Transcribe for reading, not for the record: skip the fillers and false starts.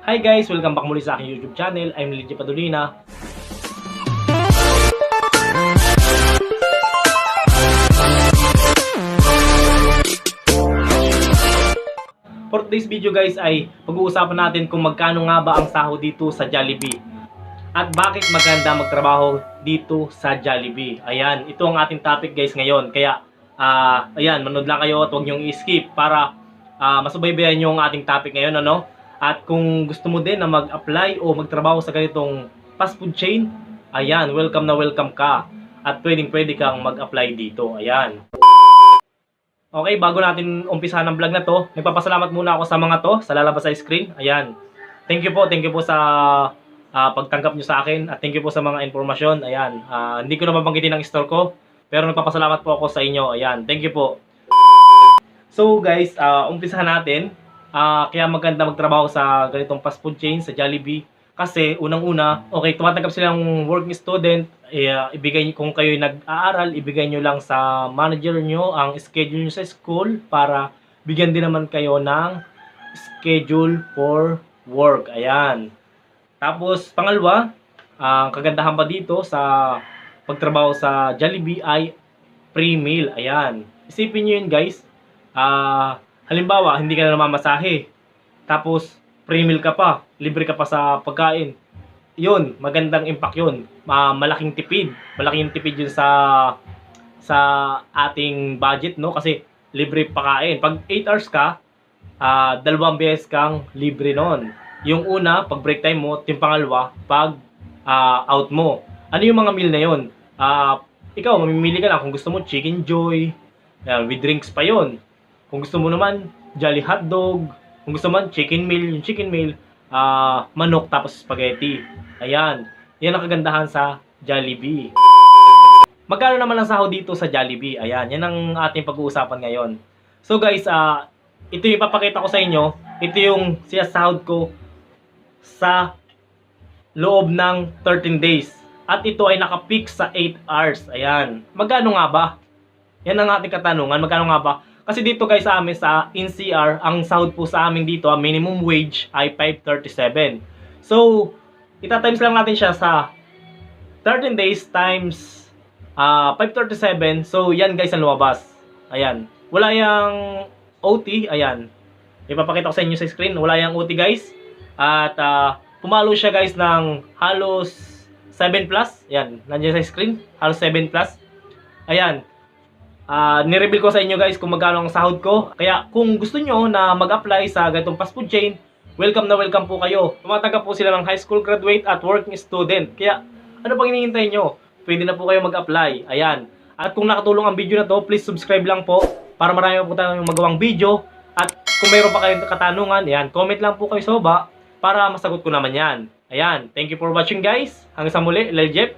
Hi guys! Welcome back muli sa aking YouTube channel. I'm Lydia Padolina. For today's video guys ay pag-uusapan natin kung magkano nga ba ang sahod dito sa Jollibee. At bakit maganda magtrabaho dito sa Jollibee. Ayan, ito ang ating topic guys ngayon. Kaya, ayan, manood lang kayo at huwag niyong i-skip para masubaybayan niyo ang ating topic ngayon, ano? At kung gusto mo din na mag-apply o magtrabaho sa ganitong fast food chain, ayan, welcome na welcome ka. At pwedeng-pwede kang mag-apply dito. Ayan. Okay, bago natin umpisahan ang vlog na to, nagpapasalamat muna ako sa mga to, sa lalabas sa screen. Ayan. Thank you po sa pagtanggap nyo sa akin. At thank you po sa mga informasyon. Ayan. Hindi ko na mabanggitin ang store ko, pero nagpapasalamat po ako sa inyo. Ayan. Thank you po. So guys, umpisahan natin. Kaya maganda magtrabaho sa ganitong fast food chain, sa Jollibee. Kasi unang-una, okay, tumatanggap silang working student. Ibigay nyo, kung kayo nag-aaral, ibigay nyo lang sa manager nyo ang schedule nyo sa school para bigyan din naman kayo ng schedule for work. Ayan. Tapos, pangalawa, ang kagandahan pa dito sa pagtrabaho sa Jollibee ay free meal. Ayan. Isipin nyo yun guys. Halimbawa, hindi ka na namamasahe. Tapos, free meal ka pa. Libre ka pa sa pagkain. Yun, magandang impact yun. Malaking tipid. Malaking tipid yun sa ating budget, no? Kasi, libre pagkain. Pag 8 hours ka, 2 beses kang libre nun. Yung una, pag break time mo. Yung pangalawa, pag out mo. Ano yung mga meal na yun? Ikaw, mamimili ka lang. Kung gusto mo, Chicken Joy. With drinks pa yun. Kung gusto mo naman, Jolly Hotdog. Kung gusto mo, chicken meal. Yung chicken meal, manok tapos spaghetti. Ayan. Yan ang kagandahan sa Jollibee. Magkano naman ang sahod dito sa Jollibee? Ayan. Yan ang ating pag-uusapan ngayon. So guys, ito yung ipapakita ko sa inyo. Ito yung sahod ko sa loob ng 13 days. At ito ay nakapix sa 8 hours. Ayan. Magkano nga ba? Yan ang ating katanungan. Magkano nga ba? Kasi dito guys sa amin sa NCR, ang sahod po sa amin dito, ang minimum wage ay 537. So, itatimes lang natin siya sa 13 days times 537. So, yan guys ang lumabas. Ayan. Wala yung OT. Ayan. Ipapakita ko sa inyo sa screen. Wala yung OT guys. At pumalo siya guys ng halos 7 plus. Ayan. Nandiyan sa screen. Halos 7 plus. Ayan. Nireveal ko sa inyo guys kung magkano ang sahod ko. Kaya kung gusto nyo na mag-apply sa ganitong fast food chain, welcome na welcome po kayo. Tumatanggap po sila ng high school graduate at working student. Kaya ano pang hinihintay nyo? Pwede na po kayo mag-apply. Ayan. At kung nakatulong ang video na to, please subscribe lang po para marami po tayong magawang video. At kung mayroon pa kayong katanungan, ayan, comment lang po kayo sa baba para masagot ko naman yan. Ayan. Thank you for watching guys. Hanggang sa muli, Lel Jeff.